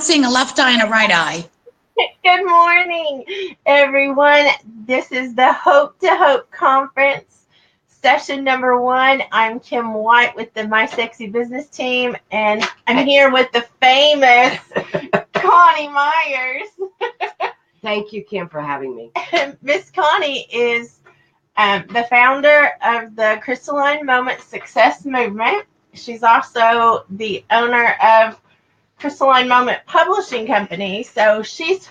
seeing a left eye and a right eye. Good morning, everyone. This is the Hope to Hope Conference, session number 1. I'm Kim White with the My Sexy Business team, and I'm here with the famous Coni Meyers. Thank you, Kim, for having me. Miss Coni is the founder of the Crystalline Moment Success Movement. She's also the owner of Crystalline Moment Publishing Company. So she's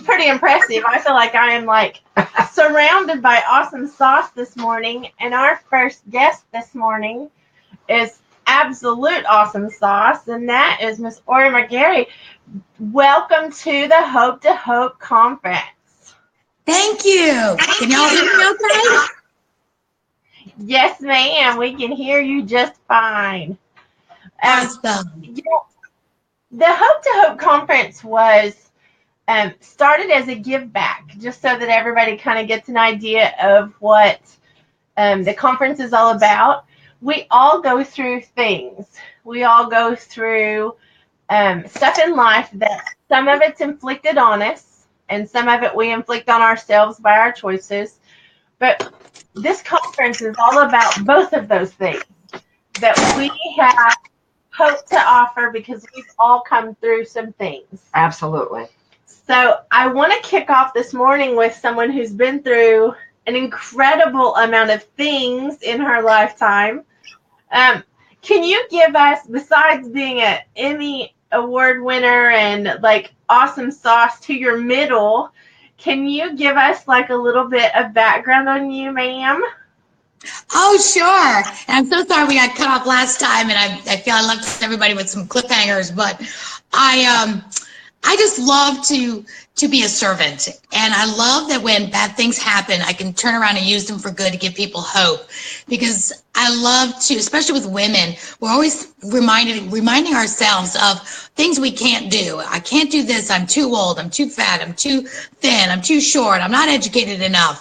pretty impressive. I feel like I am surrounded by awesome sauce this morning. And our first guest this morning is absolute awesome sauce, and that is Miss Aurea McGarry. Welcome to the Hope to Hope Conference. Thank you. Can y'all hear me okay? Yes, ma'am. We can hear you just fine. Awesome. The Hope to Hope Conference was started as a give back, just so that everybody kind of gets an idea of what the conference is all about. We all go through things. We all go through stuff in life that some of it's inflicted on us, and some of it we inflict on ourselves by our choices. But this conference is all about both of those things, that we have hope to offer because we've all come through some things. Absolutely. So I want to kick off this morning with someone who's been through an incredible amount of things in her lifetime. Can you give us, besides being an Emmy Award winner and awesome sauce to your middle, can you give us a little bit of background on you, ma'am? Oh, sure. And I'm so sorry we got cut off last time, and I feel I left everybody with some cliffhangers, but I just love to be a servant. And I love that when bad things happen, I can turn around and use them for good to give people hope. Because I love to, especially with women, we're always reminding ourselves of things we can't do. I can't do this. I'm too old. I'm too fat. I'm too thin. I'm too short. I'm not educated enough.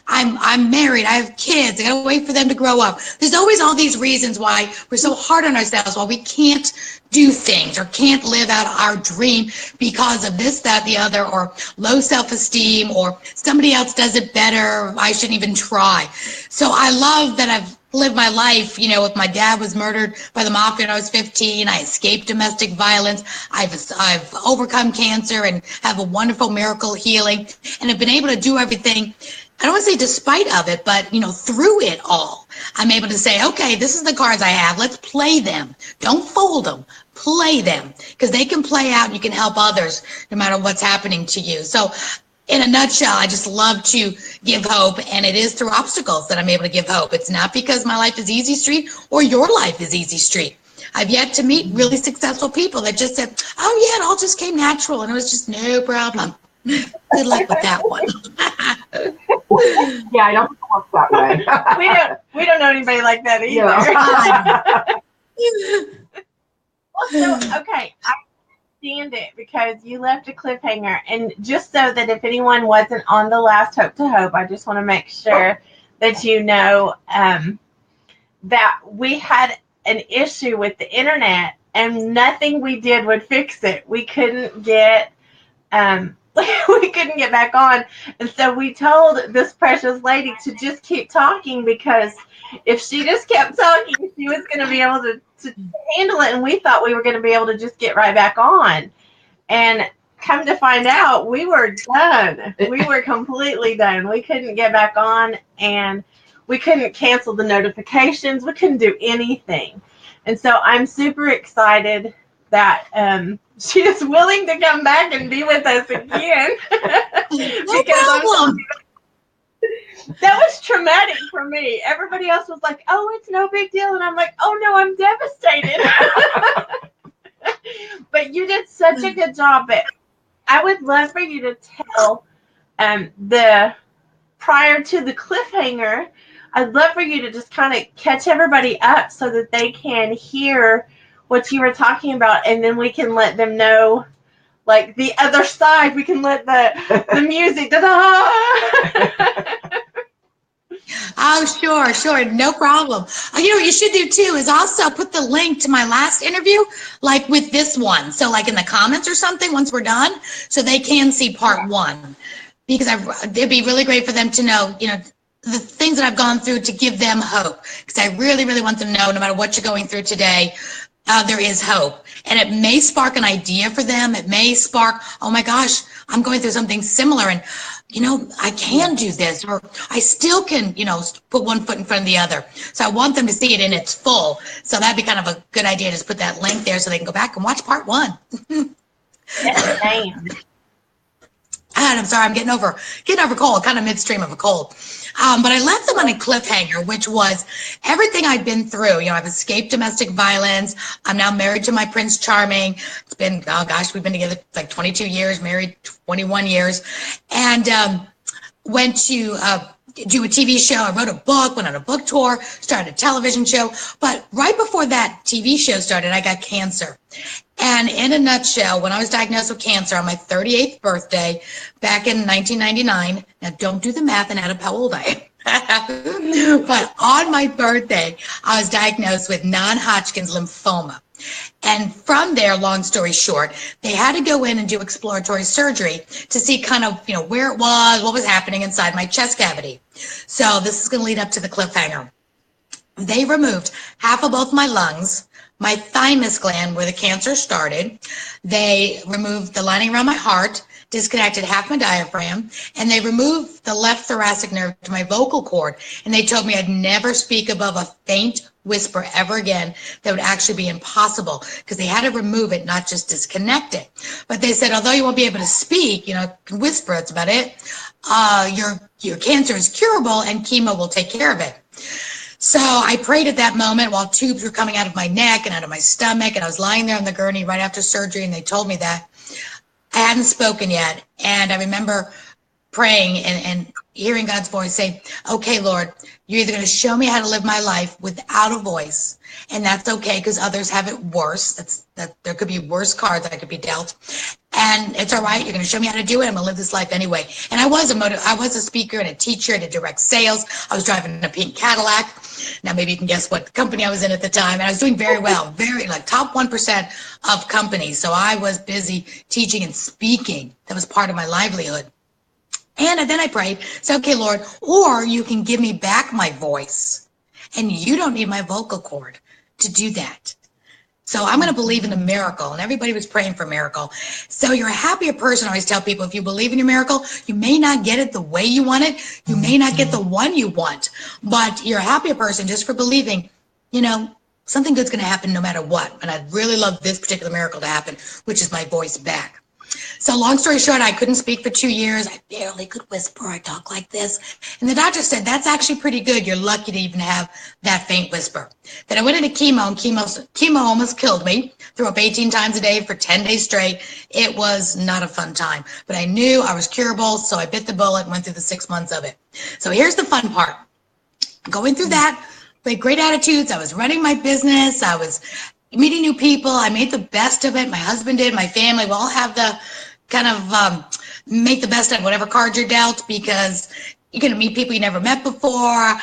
I'm married. I have kids. I gotta wait for them to grow up. There's always all these reasons why we're so hard on ourselves, why we can't do things or can't live out our dream because of this, that, the other, or low self-esteem, or somebody else does it better. I shouldn't even try. So I love that I've lived my life, if my dad was murdered by the mafia when I was 15, I escaped domestic violence. I've overcome cancer and have a wonderful miracle healing, and have been able to do everything. I don't want to say despite of it, but through it all, I'm able to say, okay, this is the cards I have. Let's play them. Don't fold them. Play them, because they can play out and you can help others no matter what's happening to you. So in a nutshell, I just love to give hope, and it is through obstacles that I'm able to give hope. It's not because my life is easy street or your life is easy street. I've yet to meet really successful people that just said, oh yeah, it all just came natural and it was just no problem. Good luck with that one. Yeah, I don't work that way. we don't know anybody like that either. Yeah. So, okay, I understand it because you left a cliffhanger, and just so that if anyone wasn't on the last Hope to Hope, I just want to make sure that you know that we had an issue with the internet, and nothing we did would fix it. We couldn't get back on, and so we told this precious lady to just keep talking, because if she just kept talking, she was going to be able to handle it, and we thought we were going to be able to just get right back on. And come to find out, we were done. We were completely done. We couldn't get back on, and we couldn't cancel the notifications. We couldn't do anything. And so I'm super excited that she is willing to come back and be with us again. No problem. That was traumatic for me. Everybody else was like, oh, it's no big deal. And I'm like, oh, no, I'm devastated. But you did such a good job. But I would love for you to tell prior to the cliffhanger, I'd love for you to just kind of catch everybody up so that they can hear what you were talking about. And then we can let them know, the other side. We can let the music. Oh, sure. No problem. You know what you should do too is also put the link to my last interview, like with this one. So like in the comments or something once we're done, so they can see part one. Because it'd be really great for them to know, the things that I've gone through to give them hope. Because I really, really want them to know no matter what you're going through today, there is hope. And it may spark an idea for them. It may spark, oh my gosh, I'm going through something similar and, I can do this, or I still can, put one foot in front of the other. So I want them to see it in its full. So that'd be kind of a good idea. Just put that link there so they can go back and watch part one. Yes, ma'am. And I'm sorry, I'm getting over cold, kind of midstream of a cold. But I left them on a cliffhanger, which was everything I'd been through. I've escaped domestic violence. I'm now married to my Prince Charming. It's been, oh gosh, we've been together like 22 years, married 21 years. And went to do a TV show. I wrote a book, went on a book tour, started a television show. But right before that TV show started, I got cancer. And in a nutshell, when I was diagnosed with cancer on my 38th birthday back in 1999, now don't do the math and add up how old I am, but on my birthday, I was diagnosed with non-Hodgkin's lymphoma. And from there, long story short, they had to go in and do exploratory surgery to see kind of, where it was, what was happening inside my chest cavity. So this is going to lead up to the cliffhanger. They removed half of both my lungs, my thymus gland where the cancer started. They removed the lining around my heart, disconnected half my diaphragm, and they removed the left thoracic nerve to my vocal cord. And they told me I'd never speak above a faint whisper ever again. That would actually be impossible because they had to remove it, not just disconnect it. But they said, although you won't be able to speak, can whisper, that's about it. Your cancer is curable and chemo will take care of it. So I prayed at that moment while tubes were coming out of my neck and out of my stomach, and I was lying there on the gurney right after surgery, and they told me that. I hadn't spoken yet, and I remember praying and hearing God's voice say, okay, Lord, you're either going to show me how to live my life without a voice, and that's okay because others have it worse. That there could be worse cards that I could be dealt, and it's all right. You're going to show me how to do it. I'm going to live this life anyway. And I was a speaker and a teacher. I did direct sales. I was driving a pink Cadillac. Now maybe you can guess what company I was in at the time, and I was doing very well, very like top 1% of companies. So I was busy teaching and speaking. That was part of my livelihood. And then I prayed, say, okay, Lord, or you can give me back my voice, and you don't need my vocal cord to do that. So I'm going to believe in a miracle, and everybody was praying for a miracle. So you're a happier person. I always tell people, if you believe in your miracle, you may not get it the way you want it. You may not get the one you want, but you're a happier person just for believing, something good's going to happen no matter what. And I'd really love this particular miracle to happen, which is my voice back. So long story short, I couldn't speak for 2 years. I barely could whisper. I talk like this. And the doctor said, that's actually pretty good. You're lucky to even have that faint whisper. Then I went into chemo, and chemo almost killed me. Threw up 18 times a day for 10 days straight. It was not a fun time. But I knew I was curable, so I bit the bullet and went through the 6 months of it. So here's the fun part. Going through that, with great attitudes. I was running my business. I was meeting new people. I made the best of it. My husband did, my family. We all have the kind of make the best of whatever card you're dealt, because you're going to meet people you never met before.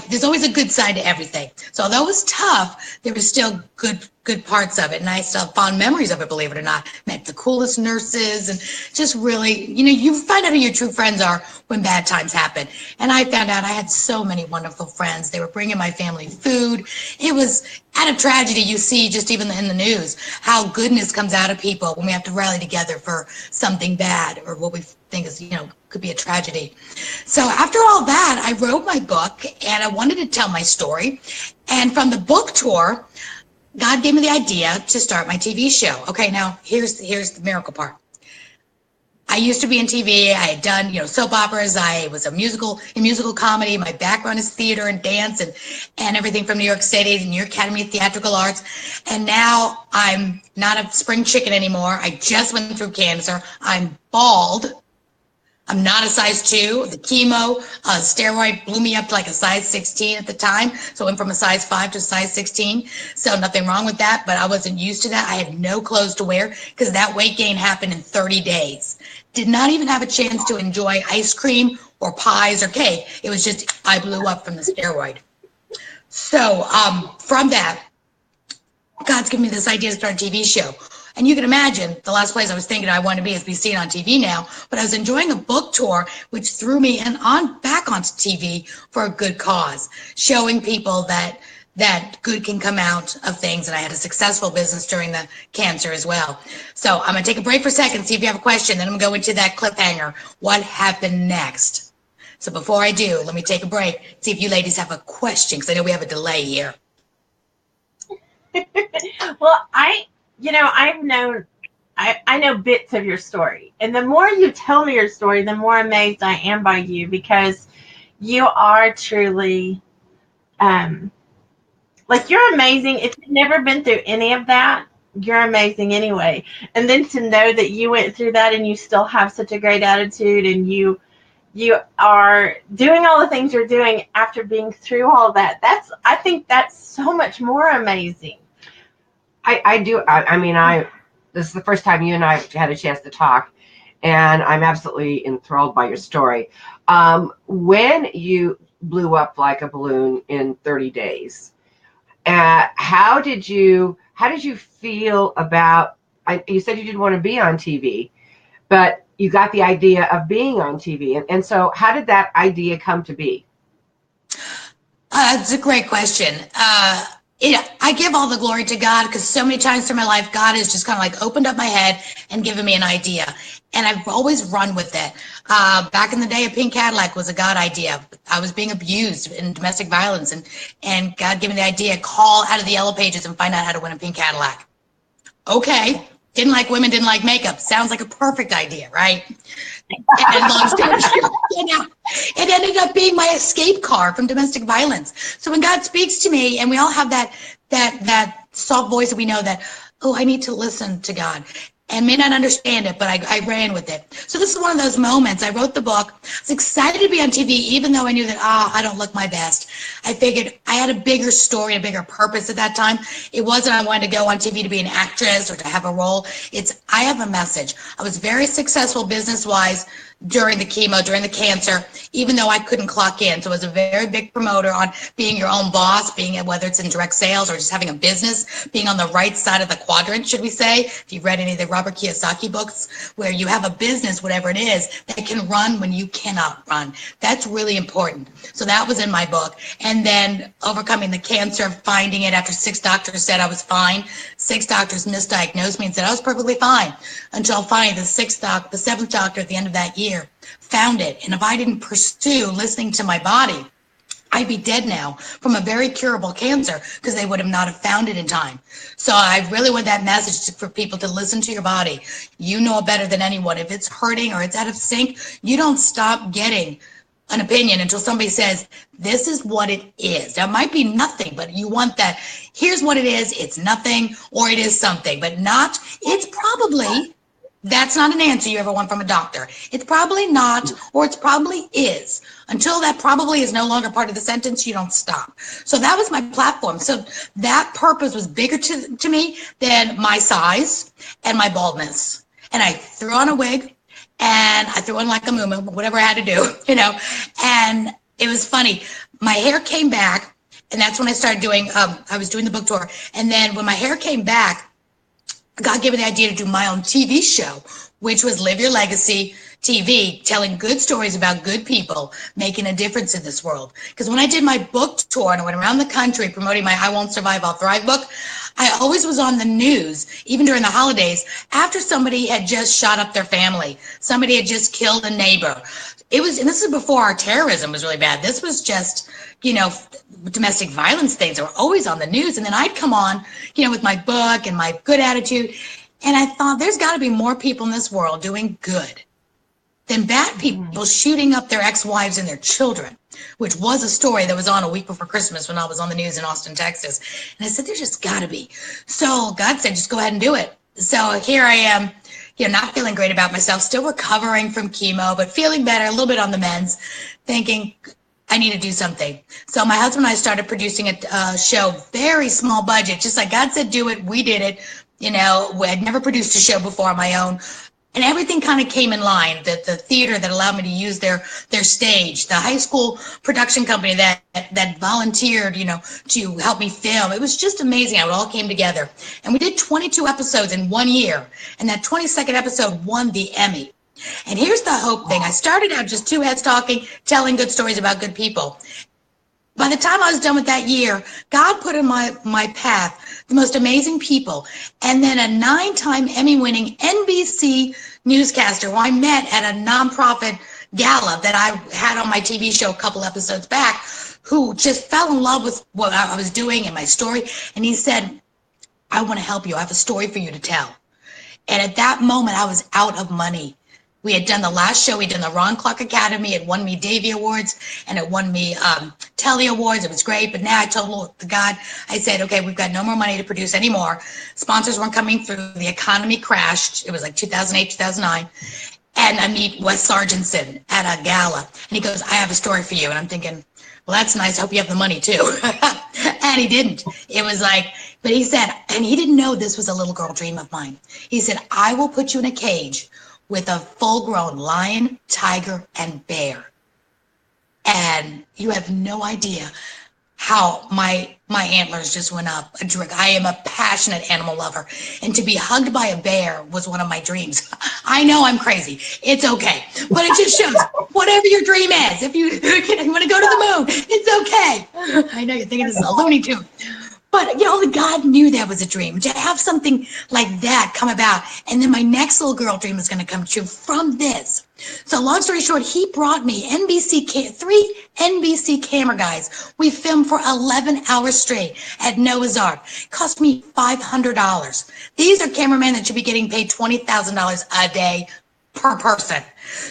There's always a good side to everything. So although it was tough, there was still good parts of it. And I still have fond memories of it, believe it or not. Met the coolest nurses, and just really, you find out who your true friends are when bad times happen. And I found out I had so many wonderful friends. They were bringing my family food. It was at a tragedy. You see just even in the news how goodness comes out of people when we have to rally together for something bad or what we think is, could be a tragedy. So after all that, I wrote my book, and I wanted to tell my story. And from the book tour, God gave me the idea to start my TV show. Okay, now here's the miracle part. I used to be in TV. I had done, soap operas. I was in musical comedy. My background is theater and dance and everything from New York City, the New York Academy of Theatrical Arts. And now I'm not a spring chicken anymore. I just went through cancer. I'm bald. I'm not a size 2. The chemo, steroid blew me up to like a size 16 at the time. So I went from a size 5 to a size 16. So nothing wrong with that, but I wasn't used to that. I had no clothes to wear because that weight gain happened in 30 days. Did not even have a chance to enjoy ice cream or pies or cake. It was just, I blew up from the steroid. So from that, God's given me this idea to start a TV show. And you can imagine the last place I was thinking I wanted to be is be seen on TV now. But I was enjoying a book tour, which threw me back onto TV for a good cause, showing people that good can come out of things. And I had a successful business during the cancer as well. So I'm going to take a break for a second, see if you have a question. Then I'm going to go into that cliffhanger. What happened next? So before I do, let me take a break, see if you ladies have a question, because I know we have a delay here. Well, I know bits of your story, and the more you tell me your story, the more amazed I am by you, because you are truly, like, you're amazing. If you've never been through any of that, you're amazing anyway. And then to know that you went through that and you still have such a great attitude, and you are doing all the things you're doing after being through all that, I think that's so much more amazing. I do. This is the first time you and I had a chance to talk, and I'm absolutely enthralled by your story. When you blew up like a balloon in 30 days, how did you feel about? You said you didn't want to be on TV, but you got the idea of being on TV, and so how did that idea come to be? That's a great question. I give all the glory to God, because so many times through my life, God has just kind of like opened up my head and given me an idea. And I've always run with it. Back in the day, a pink Cadillac was a God idea. I was being abused in domestic violence, and God gave me the idea, call out of the yellow pages and find out how to win a pink Cadillac. Okay. Didn't like women, didn't like makeup. Sounds like a perfect idea, right? And long story short, it ended up being my escape car from domestic violence. So when God speaks to me, and we all have that soft voice that we know that, oh, I need to listen to God, and may not understand it, but I ran with it. So this is one of those moments. I wrote the book. I was excited to be on TV, even though I knew that, I don't look my best. I figured I had a bigger story, a bigger purpose at that time. It wasn't I wanted to go on TV to be an actress or to have a role. It's I have a message. I was very successful business-wise during the chemo, during the cancer, even though I couldn't clock in. So it was a very big promoter on being your own boss, whether it's in direct sales or just having a business, being on the right side of the quadrant, should we say. If you've read any of the Robert Kiyosaki books, where you have a business, whatever it is, that can run when you cannot run. That's really important. So that was in my book. And then overcoming the cancer, finding it after 6 doctors said I was fine. 6 doctors misdiagnosed me and said I was perfectly fine, until finally the 7th doctor at the end of that year found it. And if I didn't pursue listening to my body, I'd be dead now from a very curable cancer, because they would have not have found it in time. So I really want that message for people to listen to your body. You know it better than anyone. If it's hurting or it's out of sync, you don't stop getting an opinion until somebody says, this is what it is. That might be nothing, but you want that. Here's what it is. It's nothing, or it is something, but not, it's probably. That's not an answer you ever want from a doctor. It's probably not, or it's probably is. Until that probably is no longer part of the sentence, you don't stop. So that was my platform. So that purpose was bigger to me than my size and my baldness. And I threw on a wig, and I threw on like a moo-moo, whatever I had to do, And it was funny. My hair came back, and that's when I started doing, I was doing the book tour. And then when my hair came back, God gave me the idea to do my own TV show, which was Live Your Legacy TV, telling good stories about good people making a difference in this world. Because when I did my book tour and I went around the country promoting my I Won't Survive, I'll Thrive book, I always was on the news, even during the holidays, after somebody had just shot up their family. Somebody had just killed a neighbor. And this is before our terrorism was really bad. This was just, domestic violence things that were always on the news. And then I'd come on, with my book and my good attitude. And I thought, there's got to be more people in this world doing good than bad people shooting up their ex-wives and their children, which was a story that was on a week before Christmas when I was on the news in Austin, Texas. And I said, there's just got to be. So God said, just go ahead and do it. So here I am, not feeling great about myself, still recovering from chemo, but feeling better, a little bit on the mends, thinking I need to do something. So my husband and I started producing a show, very small budget, just like God said, do it. We did it. I'd never produced a show before on my own. And everything kind of came in line. The theater that allowed me to use their stage, the high school production company that volunteered, to help me film. It was just amazing how it all came together. And we did 22 episodes in 1 year. And that 22nd episode won the Emmy. And here's the hope thing. I started out just two heads talking, telling good stories about good people. By the time I was done with that year, God put in my path the most amazing people. And then a 9-time Emmy-winning NBC newscaster who I met at a nonprofit gala that I had on my TV show a couple episodes back, who just fell in love with what I was doing and my story. And he said, I want to help you. I have a story for you to tell. And at that moment, I was out of money. We had done the last show. We'd done the Ron Clark Academy. It won me Davy Awards and it won me Telly Awards. It was great. But now I told God, I said, okay, we've got no more money to produce anymore. Sponsors weren't coming through. The economy crashed. It was like 2008, 2009. And I meet Wes Sargentson at a gala. And he goes, I have a story for you. And I'm thinking, well, that's nice. I hope you have the money too. And he didn't. It was like, but he said, and he didn't know this was a little girl dream of mine. He said, I will put you in a cage with a full-grown lion, tiger, and bear. And you have no idea how my antlers just went up a drink. I am a passionate animal lover. And to be hugged by a bear was one of my dreams. I know I'm crazy. It's okay. But it just shows whatever your dream is. If you want to go to the moon, it's okay. I know you're thinking this is a Looney Tune. But, God knew that was a dream. To have something like that come about. And then my next little girl dream is going to come true from this. So long story short, he brought me three NBC camera guys. We filmed for 11 hours straight at Noah's Ark. It cost me $500. These are cameramen that should be getting paid $20,000 a day per person.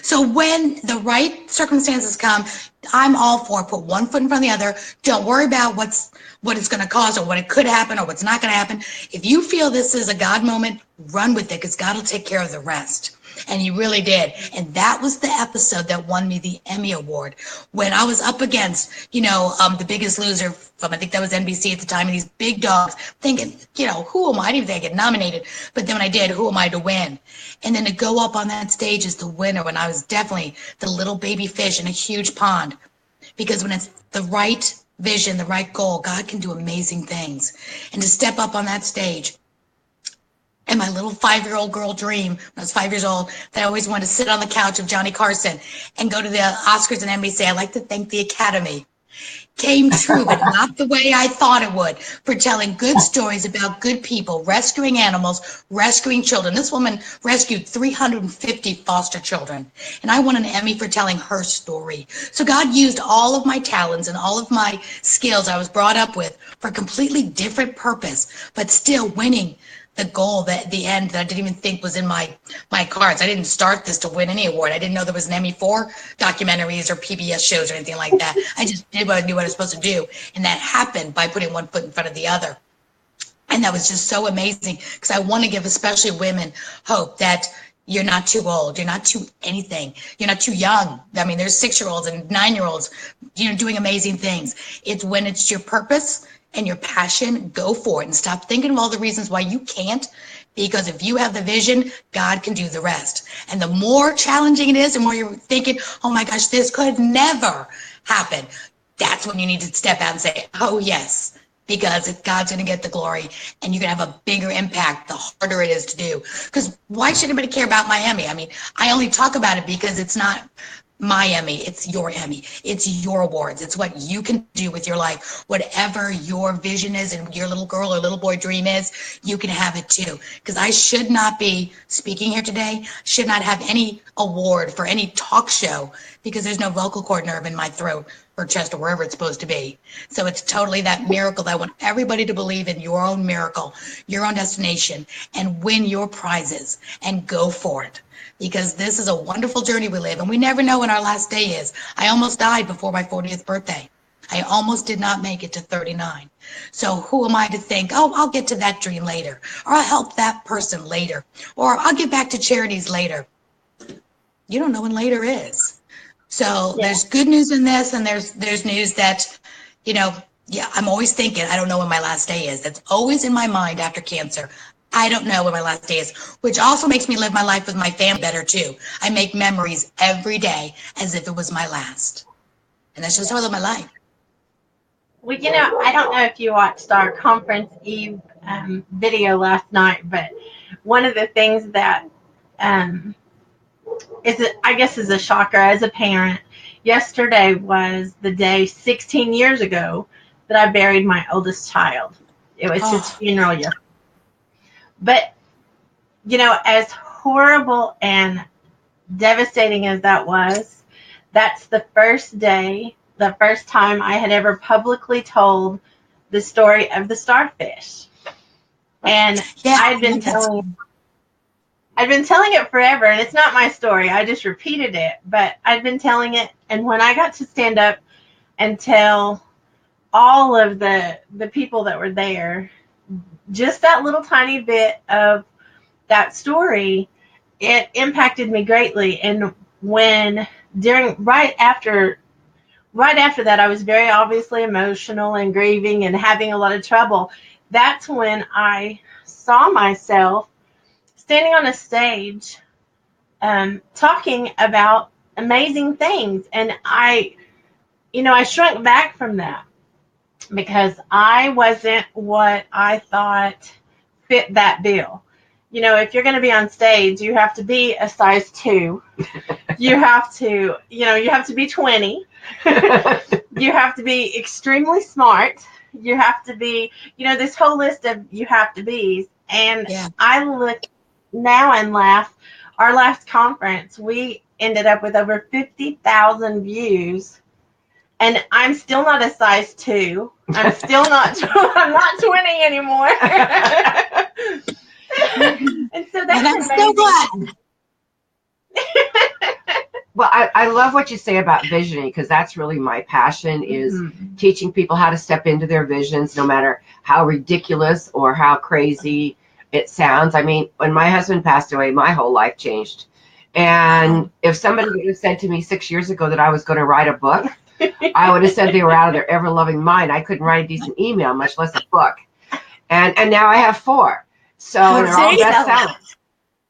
So when the right circumstances come, I'm all for it. Put one foot in front of the other. Don't worry about what it's going to cost or what it could happen or what's not going to happen. If you feel this is a God moment, run with it because God will take care of the rest. And he really did. And that was the episode that won me the Emmy Award. When I was up against, the Biggest Loser from, I think that was NBC at the time, and these big dogs, thinking, who am I? I didn't even think I get nominated. But then when I did, who am I to win? And then to go up on that stage as the winner when I was definitely the little baby fish in a huge pond. Because when it's the right vision, the right goal, God can do amazing things. And to step up on that stage, and my little 5-year-old girl dream, when I was 5 years old, that I always wanted to sit on the couch of Johnny Carson and go to the Oscars and Emmys, say, I'd like to thank the Academy, came true, but not the way I thought it would, for telling good stories about good people, rescuing animals, rescuing children. This woman rescued 350 foster children, and I won an Emmy for telling her story. So God used all of my talents and all of my skills I was brought up with for a completely different purpose, but still winning the goal, that the end that I didn't even think was in my cards. I didn't start this to win any award. I didn't know there was an Emmy for documentaries or PBS shows or anything like that. I just did what I knew what I was supposed to do. And that happened by putting one foot in front of the other. And that was just so amazing because I want to give especially women hope that you're not too old. You're not too anything. You're not too young. I mean, there's 6-year-olds and 9-year-olds, doing amazing things. It's when it's your purpose and your passion, go for it and stop thinking of all the reasons why you can't, because if you have the vision, God can do the rest. And the more challenging it is, the more you're thinking, oh my gosh, this could never happen. That's when you need to step out and say, oh yes, because God's going to get the glory and you're going to have a bigger impact the harder it is to do. Because why should anybody care about my Emmy? I mean, I only talk about it because it's not my Emmy, it's your Emmy, it's your awards, it's what you can do with your life. Whatever your vision is and your little girl or little boy dream is, you can have it too. Because I should not be speaking here today, should not have any award for any talk show because there's no vocal cord nerve in my throat or chest or wherever it's supposed to be. So it's totally that miracle that I want everybody to believe in, your own miracle, your own destination, and win your prizes and go for it. Because this is a wonderful journey we live, and we never know when our last day is. I almost died before my 40th birthday. I almost did not make it to 39. So who am I to think, oh, I'll get to that dream later, or I'll help that person later, or I'll give back to charities later. You don't know when later is. So there's good news in this, and there's news that, yeah, I'm always thinking, I don't know when my last day is. That's always in my mind after cancer. I don't know when my last day is, which also makes me live my life with my family better too. I make memories every day as if it was my last. And that's just how I live my life. Well, I don't know if you watched our conference eve video last night, but one of the things that I guess is a shocker as a parent, yesterday was the day 16 years ago that I buried my oldest child. It was his funeral yesterday. But, as horrible and devastating as that was, that's the first time I had ever publicly told the story of the starfish. And I'd been telling it forever, and it's not my story. I just repeated it, but I'd been telling it. And when I got to stand up and tell all of the people that were there, just that little tiny bit of that story, it impacted me greatly. And when right after that, I was very obviously emotional and grieving and having a lot of trouble. That's when I saw myself standing on a stage, talking about amazing things. And I shrunk back from that because I wasn't what I thought fit that bill. If you're going to be on stage, you have to be a size 2. You have to be 20. You have to be extremely smart. You have to be, this whole list of you have to be's. And I look now and laugh. Our last conference, we ended up with over 50,000 views. And I'm still not a size 2. I'm still not. I'm not 20 anymore. And so that's I'm so glad. Well, I love what you say about visioning, because that's really my passion, is teaching people how to step into their visions, no matter how ridiculous or how crazy it sounds. I mean, when my husband passed away, my whole life changed. And if somebody would have said to me 6 years ago that I was going to write a book, I would have said they were out of their ever-loving mind. I couldn't write a decent email, much less a book. And now I have 4. So they're all bestsellers.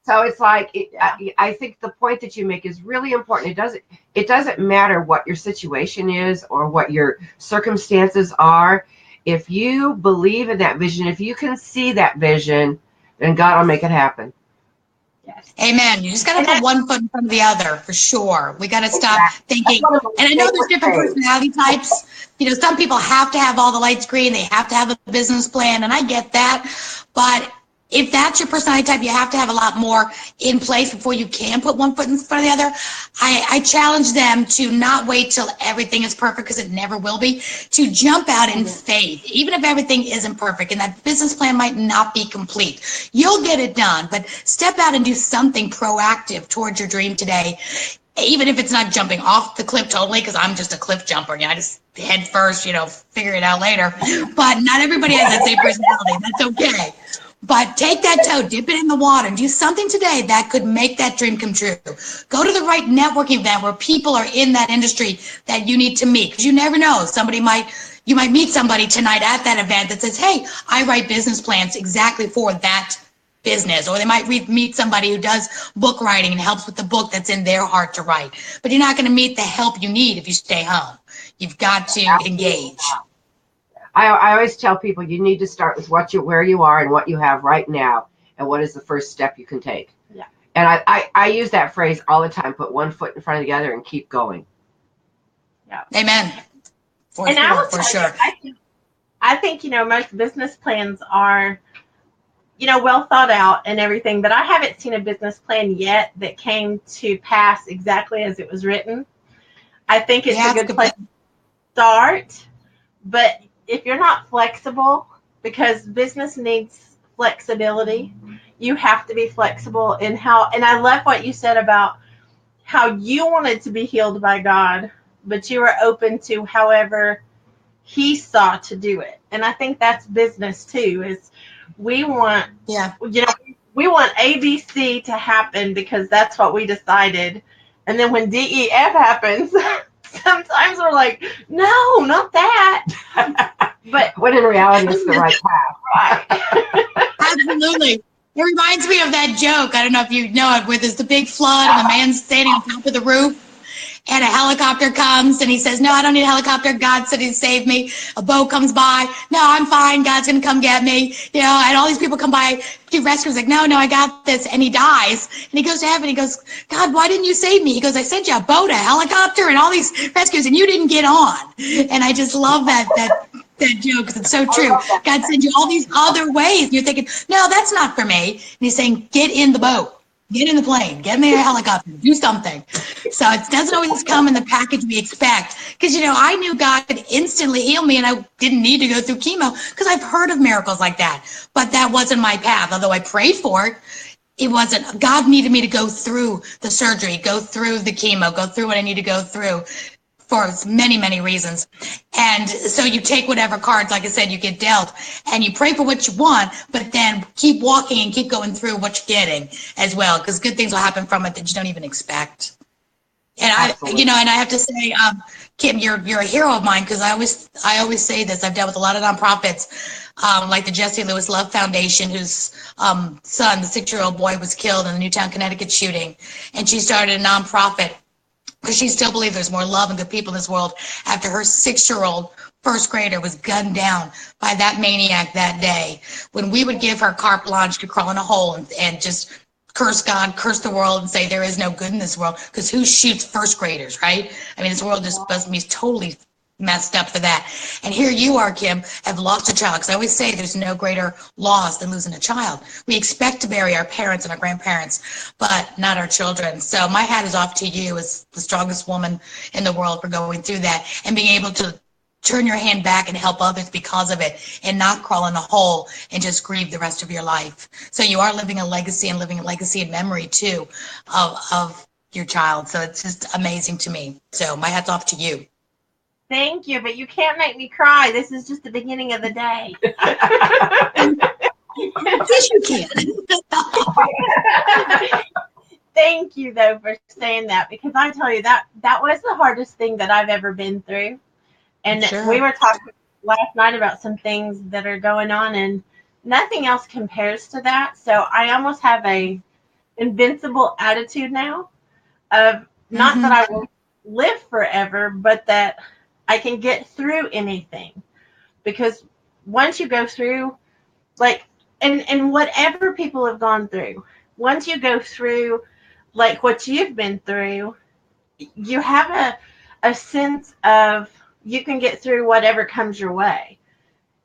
So it's like, I think the point that you make is really important. It doesn't matter what your situation is or what your circumstances are. If you believe in that vision, if you can see that vision, then God will make it happen. Yes. Amen. You just got to put one foot in front of the other, for sure. We got to stop thinking. And I know there's different personality types. Some people have to have all the lights green. They have to have a business plan, and I get that. But if that's your personality type, you have to have a lot more in place before you can put one foot in front of the other. I challenge them to not wait till everything is perfect, because it never will be, to jump out in faith, even if everything isn't perfect and that business plan might not be complete. You'll get it done, but step out and do something proactive towards your dream today, even if it's not jumping off the cliff totally, because I'm just a cliff jumper. I just head first, figure it out later. But not everybody has that same personality. That's okay. But take that toe, dip it in the water, and do something today that could make that dream come true. Go to the right networking event where people are in that industry that you need to meet, because you never know. You might meet somebody tonight at that event that says, hey, I write business plans exactly for that business. Or they might meet somebody who does book writing and helps with the book that's in their heart to write. But you're not going to meet the help you need if you stay home. You've got to engage. I always tell people you need to start with where you are and what you have right now, and what is the first step you can take. Yeah. And I use that phrase all the time: put one foot in front of the other and keep going. Yeah. Amen. For sure. I think most business plans are well thought out and everything, but I haven't seen a business plan yet that came to pass exactly as it was written. I think it's a good place to start, but if you're not flexible, because business needs flexibility, you have to be flexible in how, and I love what you said about how you wanted to be healed by God, but you were open to however he saw to do it. And I think that's business too, is we want, we want ABC to happen because that's what we decided. And then when DEF happens, sometimes we're like, no, not that. But when in reality, it's the right path. right. Absolutely. It reminds me of that joke. I don't know if you know it, where there's the big flood and the man's standing on top of the roof and a helicopter comes and he says, no, I don't need a helicopter. God said he'd save me. A boat comes by. No, I'm fine. God's going to come get me. You know, and all these people come by. The rescuer's like, no, I got this. And he dies. And he goes to heaven. He goes, God, why didn't you save me? He goes, I sent you a boat, a helicopter, and all these rescues, and you didn't get on. And I just love that joke, because it's so true. God sends you all these other ways. And you're thinking, no, that's not for me. And he's saying, get in the boat. Get in the plane, get in the helicopter, do something. So it doesn't always come in the package we expect. Because, you know, I knew God could instantly heal me and I didn't need to go through chemo because I've heard of miracles like that. But that wasn't my path. Although I prayed for it, it wasn't. God needed me to go through the surgery, go through the chemo, go through what I need to go through for many, many reasons. And so you take whatever cards, like I said, you get dealt, and you pray for what you want, but then keep walking and keep going through what you're getting as well, because good things will happen from it that you don't even expect. And Absolutely. and I have to say, Kim, you're a hero of mine, because I always say this. I've dealt with a lot of nonprofits, like the Jesse Lewis Love Foundation, whose son, the 6-year-old boy, was killed in the Newtown, Connecticut shooting, and she started a nonprofit because she still believes there's more love and good people in this world after her 6-year-old first grader was gunned down by that maniac that day. When we would give her carte blanche to crawl in a hole and just curse God, curse the world, and say there is no good in this world, because who shoots first graders, right? I mean, this world just must be totally messed up for that. And here you are, Kim, have lost a child, because I always say there's no greater loss than losing a child. We expect to bury our parents and our grandparents, but not our children. So my hat is off to you as the strongest woman in the world for going through that and being able to turn your hand back and help others because of it, and not crawl in a hole and just grieve the rest of your life. So you are living a legacy, and living a legacy in memory too of your child. So it's just amazing to me. So my hat's off to you. Thank you, but you can't make me cry. This is just the beginning of the day. Yes, you can. Thank you, though, for saying that, because I tell you, that was the hardest thing that I've ever been through. And Sure. we were talking last night about some things that are going on, and nothing else compares to that. So I almost have a invincible attitude now of not that I will live forever, but that I can get through anything. Because once you go through, like, and whatever people have gone through, once you go through, like what you've been through, you have a sense of you can get through whatever comes your way.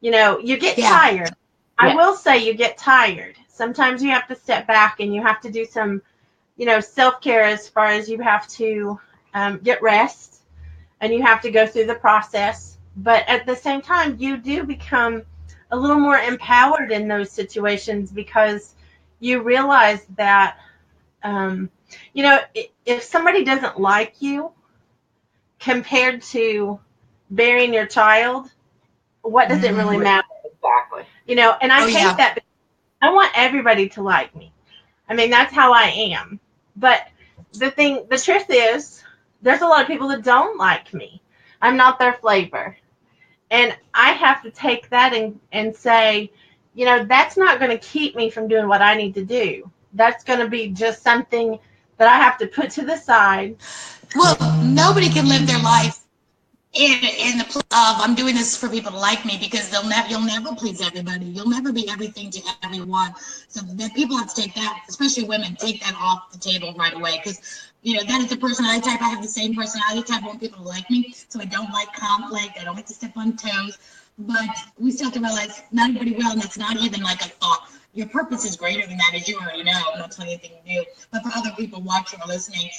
You know, you get tired. I will say you get tired. Sometimes you have to step back and you have to do some, self-care, as far as you have to get rest. And you have to go through the process. But at the same time, you do become a little more empowered in those situations, because you realize that, if somebody doesn't like you compared to burying your child, what does it really matter? Exactly. And I hate that. I want everybody to like me. I mean, that's how I am. But the truth is, there's a lot of people that don't like me. I'm not their flavor. And I have to take that and say, that's not going to keep me from doing what I need to do. That's going to be just something that I have to put to the side. Well, nobody can live their life in the place of I'm doing this for people to like me, because you'll never please everybody. You'll never be everything to everyone. So that people have to take that, especially women, take that off the table right away, because that is the personality type. I have the same personality type. I want people to like me, so I don't like conflict. I don't like to step on toes. But we still have to realize not everybody will, and that's not even like a thought. Your purpose is greater than that, as you already know. I'm not telling you anything new. But for other people watching or listening,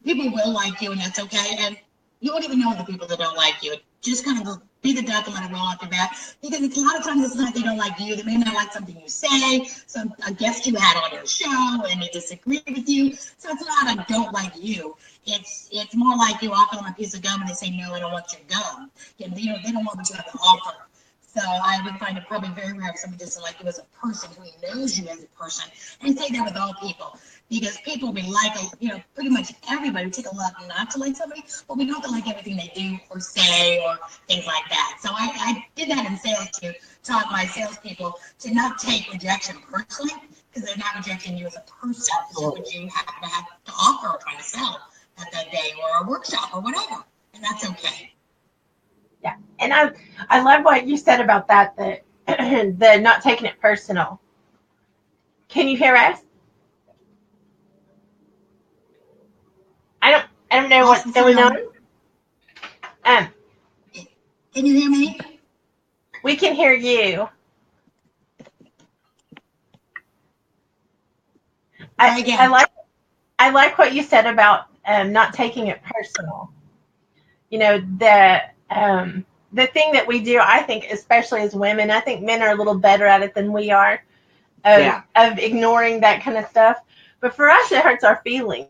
people will like you, and that's okay. And you won't even know the people that don't like you. Just kind of be the duck and let it roll off your back. Because it's a lot of times it's not they don't like you. They may not like something you say. So a guest you had on your show and they disagree with you. So it's not a don't like you. It's more like you offer them a piece of gum and they say, no, I don't want your gum. And, you know, they don't want what you have to offer. So I would find it probably very rare if somebody doesn't like you as a person who knows you as a person. And I say that with all people. Because people we like, you know, pretty much everybody. We take a lot not to like somebody, but we don't have to like everything they do or say or things like that. So I did that in sales too, taught my salespeople to not take rejection personally, because they're not rejecting you as a person. So what you happen to have to offer or try to sell at that day or a workshop or whatever, and that's okay. Yeah, and I love what you said about that, the not taking it personal. Can you hear us? I don't know what's going on. Can you hear me? We can hear you. I like what you said about not taking it personal. You know, the thing that we do, I think, especially as women, I think men are a little better at it than we are of ignoring that kind of stuff. But for us, it hurts our feelings.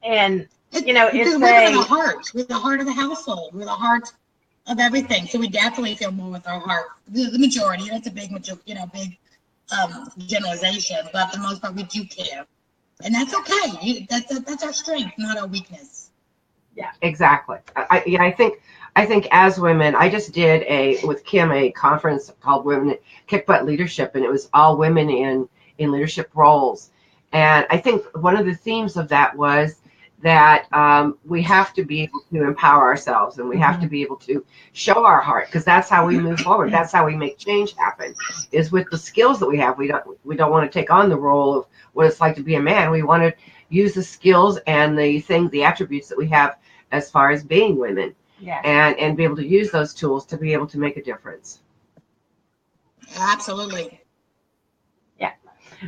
And, you know, it's we're the heart. We're the heart of the household. We're the heart of everything. So we definitely feel more with our heart. The majority, that's a big generalization, but for the most part, we do care. And that's okay. That's our strength, not our weakness. Yeah, exactly. I think as women, I just did with Kim a conference called Women Kick Butt Leadership, and it was all women in leadership roles. And I think one of the themes of that was that we have to be able to empower ourselves, and we have to be able to show our heart, because that's how we move forward. That's how we make change happen, is with the skills that we have. We don't want to take on the role of what it's like to be a man. We want to use the skills and the attributes that we have as far as being women, and be able to use those tools to be able to make a difference. Absolutely. Yeah.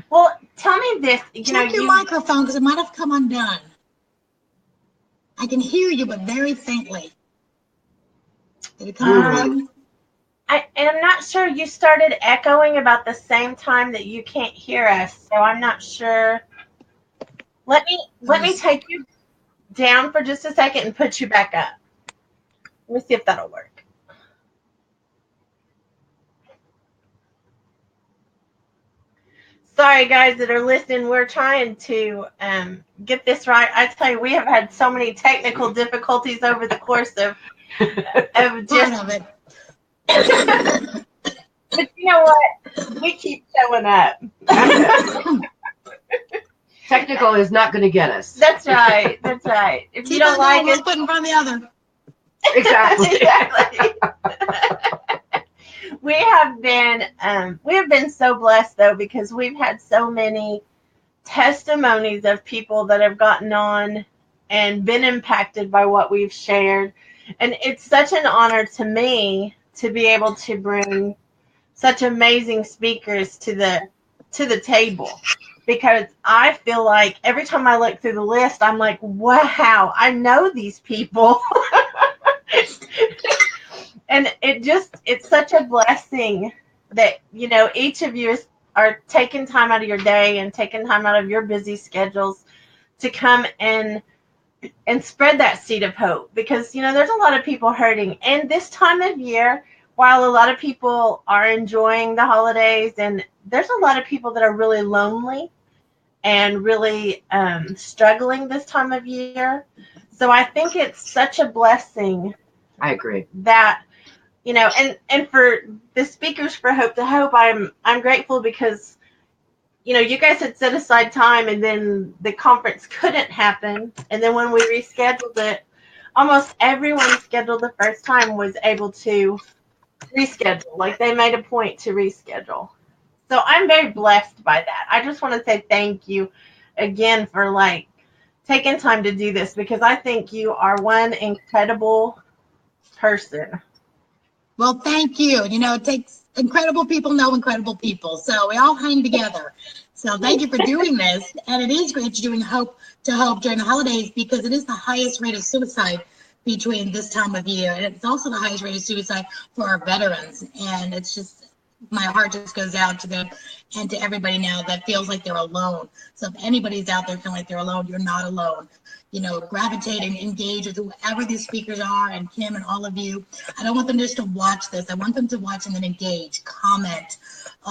Well, tell me this. Check your microphone, because it might have come undone. I can hear you, but very faintly. Did it come undone? I'm not sure. You started echoing about the same time that you can't hear us, so I'm not sure. Let me take you down for just a second and put you back up. Let me see if that'll work. Sorry, guys that are listening. We're trying to get this right. I tell you, we have had so many technical difficulties over the course of just. But you know what? We keep showing up. Technical is not going to get us. That's right. That's right. If you don't like it, put in front of the other. Exactly. We have been so blessed, though, because we've had so many testimonies of people that have gotten on and been impacted by what we've shared. And it's such an honor to me to be able to bring such amazing speakers to the table, because I feel like every time I look through the list, I'm like, wow, I know these people. And it's such a blessing that, you know, each of you are taking time out of your day and taking time out of your busy schedules to come and spread that seed of hope, because, you know, there's a lot of people hurting. And this time of year, while a lot of people are enjoying the holidays, and there's a lot of people that are really lonely and really struggling this time of year. So I think it's such a blessing. I agree. That, you know, and for the speakers for Hope to Hope, I'm grateful, because, you know, you guys had set aside time, and then the conference couldn't happen. And then when we rescheduled it, almost everyone scheduled the first time was able to reschedule. Like, they made a point to reschedule. So I'm very blessed by that. I just want to say thank you again for, like, taking time to do this, because I think you are one incredible person. Well, thank you. You know, it takes incredible people know incredible people. So we all hang together. So thank you for doing this. And it is great you're doing Hope to Hope during the holidays, because it is the highest rate of suicide between this time of year. And it's also the highest rate of suicide for our veterans. And it's just, my heart just goes out to them and to everybody now that feels like they're alone. So if anybody's out there feeling like they're alone, you're not alone. You know, gravitate and engage with whoever these speakers are, and Kim and all of you. I don't want them just to watch this. I want them to watch and then engage, comment,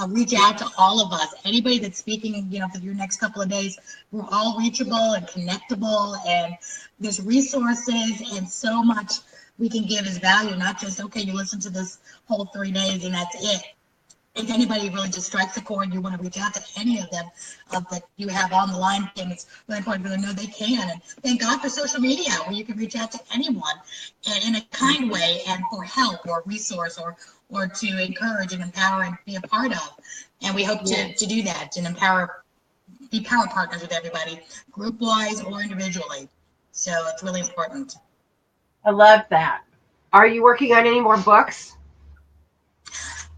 reach out to all of us. Anybody that's speaking, you know, for your next couple of days, we're all reachable and connectable, and there's resources and so much we can give as value, not just, okay, you listen to this whole 3 days and that's it. If anybody really just strikes a chord, you want to reach out to any of them that you have on the line, Kim, it's really important for them to know they can. And thank God for social media, where you can reach out to anyone and in a kind way and for help or resource or to encourage and empower and be a part of. And we hope to do that and be power partners with everybody, group-wise or individually. So it's really important. I love that. Are you working on any more books?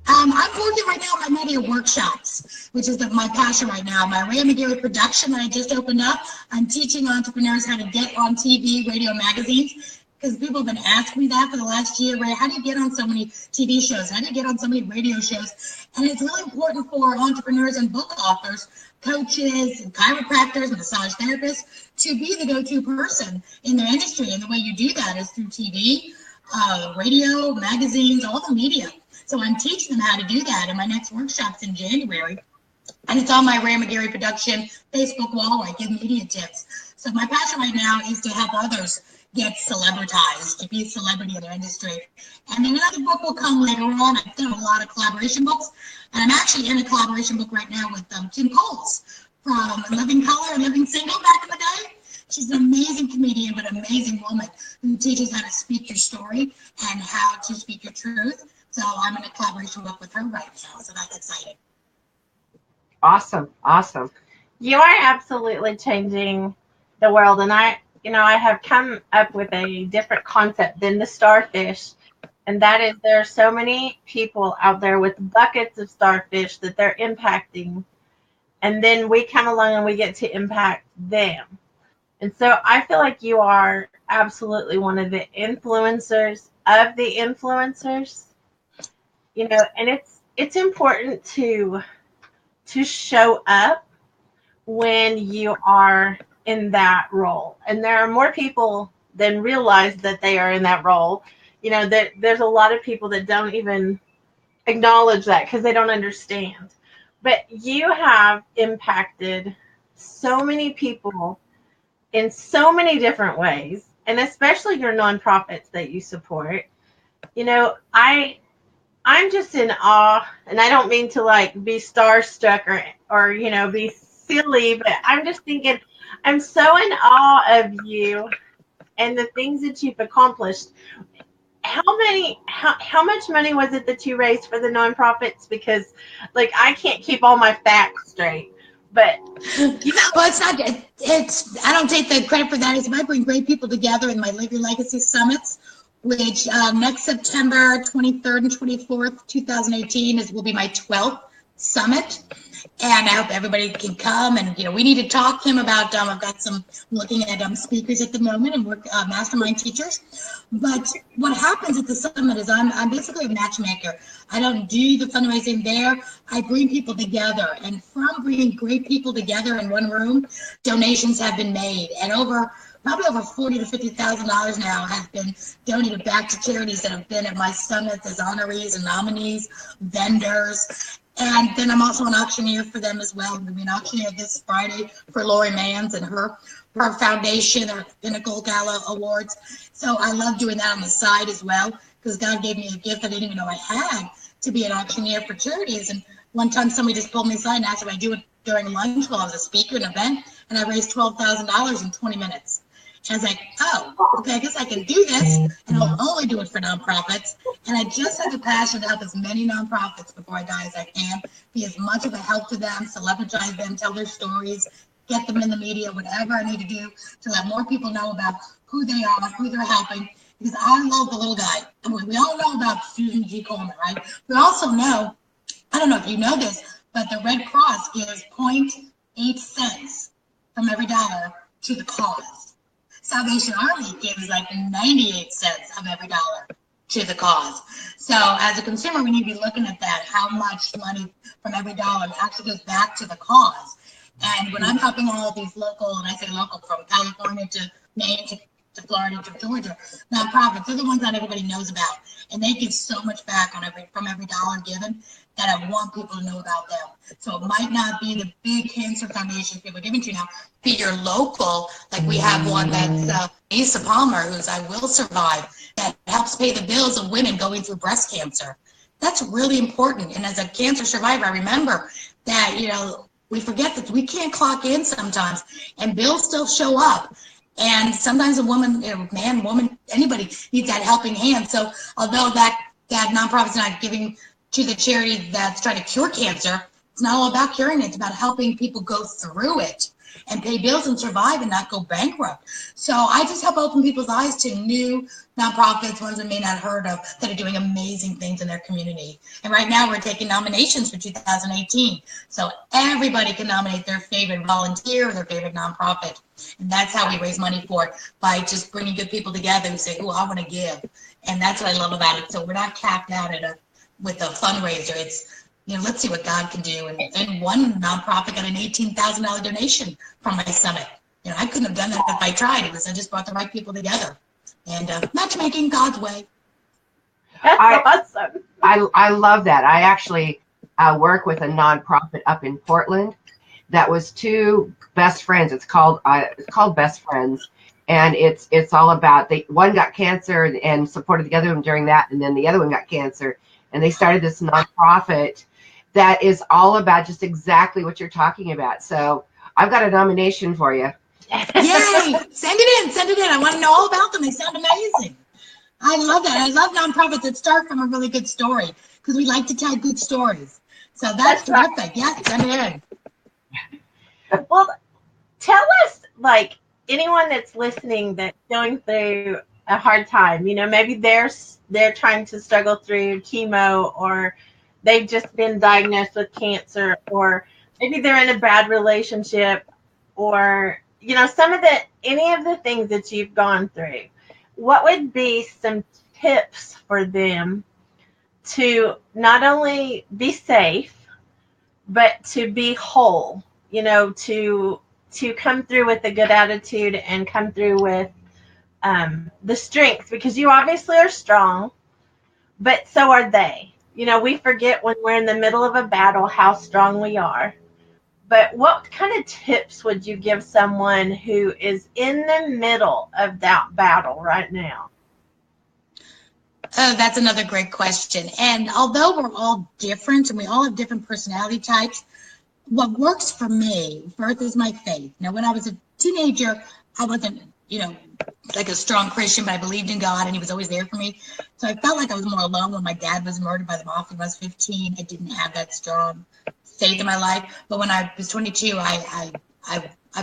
I'm working right now on my media workshops, which is my passion right now. My Aurea McGarry production that I just opened up. I'm teaching entrepreneurs how to get on TV, radio, magazines, because people have been asking me that for the last year. Ray, how do you get on so many TV shows? How do you get on so many radio shows? And it's really important for entrepreneurs and book authors, coaches, and chiropractors, and massage therapists to be the go-to person in their industry. And the way you do that is through TV, radio, magazines, all the media. So I'm teaching them how to do that in my next workshops in January. And it's on my Aurea McGarry production Facebook wall where I give media tips. So my passion right now is to help others get celebritized, to be a celebrity in their industry. And then another book will come later on. I've done a lot of collaboration books. And I'm actually in a collaboration book right now with Kim Coles from Living Color and Living Single back in the day. She's an amazing comedian, but amazing woman who teaches how to speak your story and how to speak your truth. So I'm in a collaboration book with her right now, so that's exciting. Awesome, awesome. You are absolutely changing the world, and I have come up with a different concept than the starfish, and that is there are so many people out there with buckets of starfish that they're impacting, and then we come along and we get to impact them. And so I feel like you are absolutely one of the influencers of the influencers. You know, and it's important to show up when you are in that role. And there are more people than realize that they are in that role. You know, there's a lot of people that don't even acknowledge that because they don't understand. But you have impacted so many people in so many different ways, and especially your nonprofits that you support. You know, I'm just in awe, and I don't mean to like be starstruck or you know, be silly, but I'm just thinking I'm so in awe of you and the things that you've accomplished. How much money was it that you raised for the nonprofits? Because like I can't keep all my facts straight. But well, it's not. I don't take the credit for that. It's I bring great people together in my Live Your Legacy Summits, which next September 23rd and 24th, 2018 will be my 12th summit. And I hope everybody can come. And, you know, we need to talk to him about, I've got some, I'm looking at speakers at the moment and work mastermind teachers. But what happens at the summit is I'm basically a matchmaker. I don't do the fundraising there. I bring people together. And from bringing great people together in one room, donations have been made. And probably over $40,000 to $50,000 now has been donated back to charities that have been at my summits as honorees and nominees, vendors. And then I'm also an auctioneer for them as well. I'm going to be an auctioneer this Friday for Lori Mans and her foundation, her Pinnacle Gala Awards. So I love doing that on the side as well, because God gave me a gift I didn't even know I had to be an auctioneer for charities. And one time somebody just pulled me aside and asked if I do it during lunch while I was a speaker at an event, and I raised $12,000 in 20 minutes. And I was like, oh, okay, I guess I can do this, and I'll only do it for nonprofits. And I just have a passion to help as many nonprofits before I die as I can, be as much of a help to them, celebritize them, tell their stories, get them in the media, whatever I need to do to let more people know about who they are, who they're helping. Because I love the little guy. I mean, we all know about Susan G. Komen, right? We also know, I don't know if you know this, but the Red Cross gives 0.8 cents from every dollar to the cause. Salvation Army gives like 98 cents of every dollar to the cause. So as a consumer, we need to be looking at that, how much money from every dollar actually goes back to the cause. And when I'm helping all of these local, and I say local, from California to Maine to Florida to Georgia, nonprofits, they're the ones that everybody knows about. And they give so much back from every dollar given that I want people to know about them. So it might not be the big cancer foundation people are giving to now, be your local, like we have one that's Asa Palmer, who's I Will Survive, that helps pay the bills of women going through breast cancer. That's really important. And as a cancer survivor, I remember that, we forget that we can't clock in sometimes, and bills still show up. And sometimes a woman, man, woman, anybody needs that helping hand. So although that nonprofit's not giving to the charity that's trying to cure cancer, it's not all about curing it. It's about helping people go through it and pay bills and survive and not go bankrupt. So I just help open people's eyes to new nonprofits, ones that may not heard of, that are doing amazing things in their community. And right now we're taking nominations for 2018. So everybody can nominate their favorite volunteer or their favorite nonprofit. And that's how we raise money for it, by just bringing good people together who say, I want to give. And that's what I love about it. So we're not capped out with a fundraiser. It's, let's see what God can do. And one nonprofit got an $18,000 donation from my summit. I couldn't have done that if I tried. I just brought the right people together. And matchmaking God's way. That's awesome. I love that. I actually work with a nonprofit up in Portland that was two best friends. It's called Best Friends, and it's all about one got cancer and supported the other one during that, and then the other one got cancer, and they started this nonprofit that is all about just exactly what you're talking about. So I've got a nomination for you. Yay! Send it in. I want to know all about them. They sound amazing. I love that. I love nonprofits that start from a really good story, because we like to tell good stories. So that's terrific. Right. Yeah, send it in. Well, tell us, like, anyone that's listening that's going through a hard time, maybe they're trying to struggle through chemo, or they've just been diagnosed with cancer, or maybe they're in a bad relationship, or any of the things that you've gone through. What would be some tips for them to not only be safe, but to be whole, to come through with a good attitude and come through with the strength, because you obviously are strong, but so are they. We forget when we're in the middle of a battle how strong we are. But what kind of tips would you give someone who is in the middle of that battle right now? Oh, that's another great question. And although we're all different and we all have different personality types, what works for me first is my faith. Now, when I was a teenager, I wasn't, like a strong Christian, but I believed in God and he was always there for me. So I felt like I was more alone when my dad was murdered by the mafia when I was 15. I didn't have that strong faith in my life. But when I was 22, I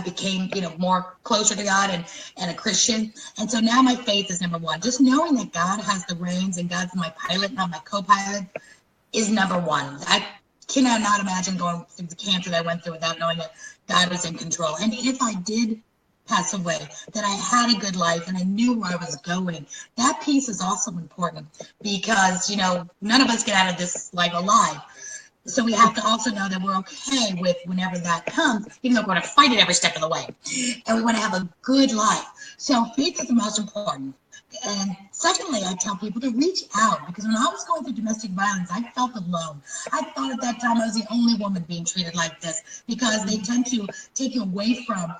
became, more closer to God and a Christian. And so now my faith is number one. Just knowing that God has the reins and God's my pilot, not my co-pilot, is number one. I cannot not imagine going through the cancer that I went through without knowing that God was in control. And if I did pass away, that I had a good life and I knew where I was going, that piece is also important, because, none of us get out of this life alive. So we have to also know that we're okay with whenever that comes, even though we're going to fight it every step of the way. And we want to have a good life. So faith is the most important. And secondly, I tell people to reach out, because when I was going through domestic violence, I felt alone. I thought at that time I was the only woman being treated like this, because they tend to take you away from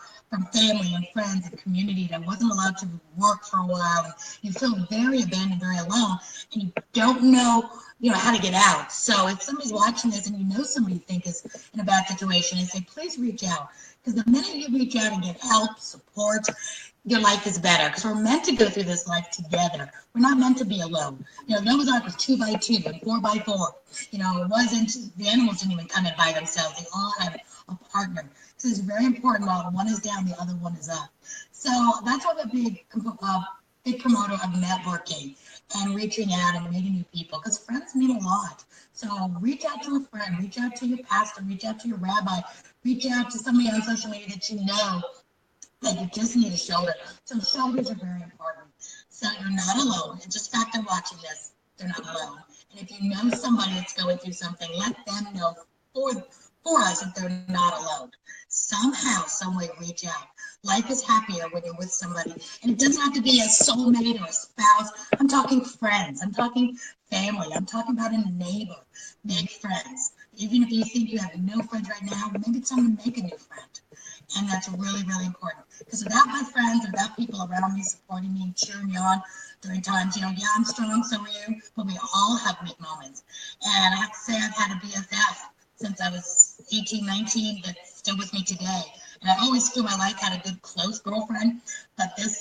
family and friends and community that wasn't allowed to work for a while. And you feel very abandoned, very alone, and you don't know, how to get out. So if somebody's watching this and somebody you think is in a bad situation, and say, please reach out. Because the minute you reach out and get help, support, your life is better, because we're meant to go through this life together. We're not meant to be alone. Noah's Ark was 2 by 2 and 4 by 4. It wasn't, the animals didn't even come in by themselves. They all had a partner. So it's very important. While one is down, the other one is up. So that's what a big promoter of networking and reaching out and meeting new people, because friends mean a lot. So reach out to a friend, reach out to your pastor, reach out to your rabbi, reach out to somebody on social media that that you just need a shoulder. So shoulders are very important. So you're not alone. And just fact they're watching this, they're not alone. And if you know somebody that's going through something, let them know for us that they're not alone. Somehow, some way, reach out. Life is happier when you're with somebody. And it doesn't have to be a soulmate or a spouse. I'm talking friends. I'm talking family. I'm talking about a neighbor. Make friends. Even if you think you have no friends right now, maybe it's time to make a new friend. And that's really, really important. Because without my friends, without people around me supporting me and cheering me on during times, yeah, I'm strong, so are you, but we all have weak moments. And I have to say, I've had a BFF since I was 18, 19, that's still with me today. And I always feel my life had a good, close girlfriend, but that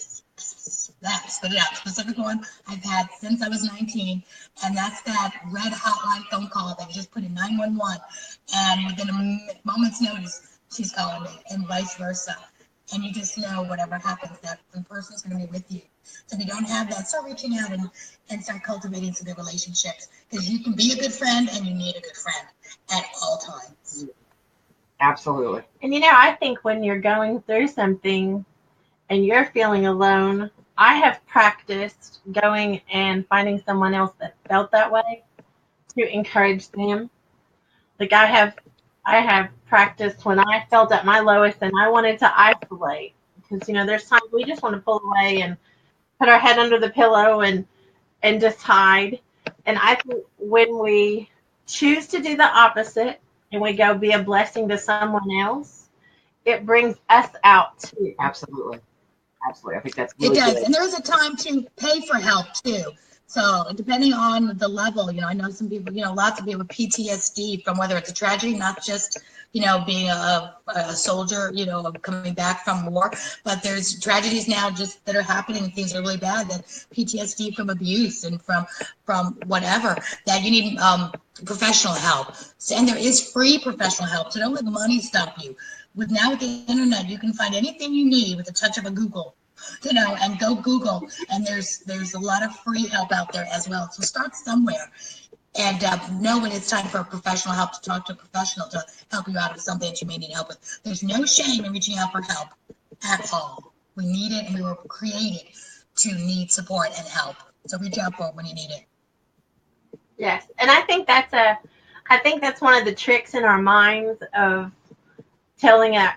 specific one I've had since I was 19, and that's that red hotline phone call that you just put in 911, and within a moment's notice, she's calling me, and vice versa. And you just know whatever happens, that the person's going to be with you. So if you don't have that, start reaching out and start cultivating some good relationships, because you can be a good friend and you need a good friend at all times. Absolutely. And I think when you're going through something and you're feeling alone, I have practiced going and finding someone else that felt that way to encourage them. Like I have practiced when I felt at my lowest and I wanted to isolate, because there's times we just want to pull away and put our head under the pillow and just hide. And I think when we choose to do the opposite and we go be a blessing to someone else, it brings us out too. Absolutely. I think that's really It does. good. And there is a time to pay for help too. So depending on the level, I know some people, lots of people with PTSD from whether it's a tragedy, not just, being a soldier, coming back from war, but there's tragedies now just that are happening, things are really bad, that PTSD from abuse and from whatever, that you need professional help. And there is free professional help. So don't let money stop you. With the internet, you can find anything you need with the touch of a Google. And go Google, and there's a lot of free help out there as well. So start somewhere, and know when it's time for professional help, to talk to a professional to help you out with something that you may need help with. There's no shame in reaching out for help at all. We need it, and we were created to need support and help. So reach out for it when you need it. Yes, and I think that's one of the tricks in our minds of telling us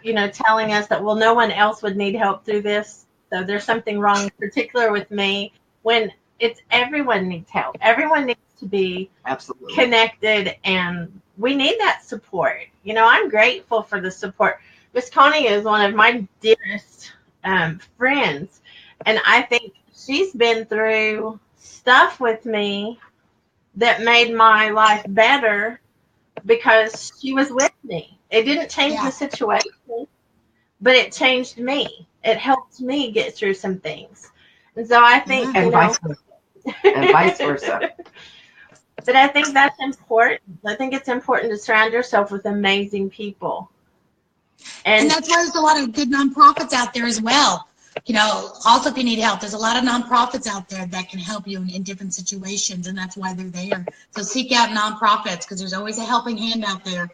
that, well, no one else would need help through this. So there's something wrong, in particular with me, when it's everyone needs help. Everyone needs to be absolutely connected, and we need that support. I'm grateful for the support. Miss Coni is one of my dearest friends, and I think she's been through stuff with me that made my life better because she was with me. It didn't change the situation, but it changed me. It helped me get through some things. And so I think, and vice versa. But I think that's important. I think it's important to surround yourself with amazing people. And that's why there's a lot of good nonprofits out there as well. Also if you need help, there's a lot of nonprofits out there that can help you in different situations, and that's why they're there. So seek out nonprofits, because there's always a helping hand out there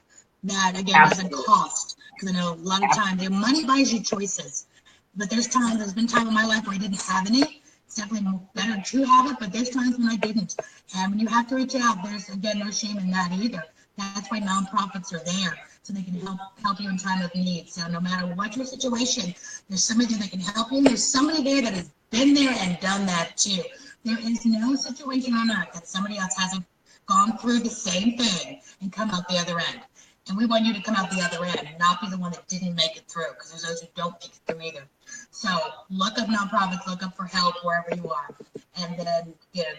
that, again, doesn't cost. Because I know a lot of times money buys you choices. But there's been time in my life where I didn't have any. It's definitely better to have it, but there's times when I didn't. And when you have to reach out, there's, again, no shame in that either. That's why nonprofits are there, so they can help you in time of need. So no matter what your situation, there's somebody that can help you. And there's somebody there that has been there and done that too. There is no situation on earth that somebody else hasn't gone through the same thing and come out the other end. And we want you to come out the other end and not be the one that didn't make it through, because there's those who don't make it through either. So look up nonprofits, look up for help wherever you are. And then,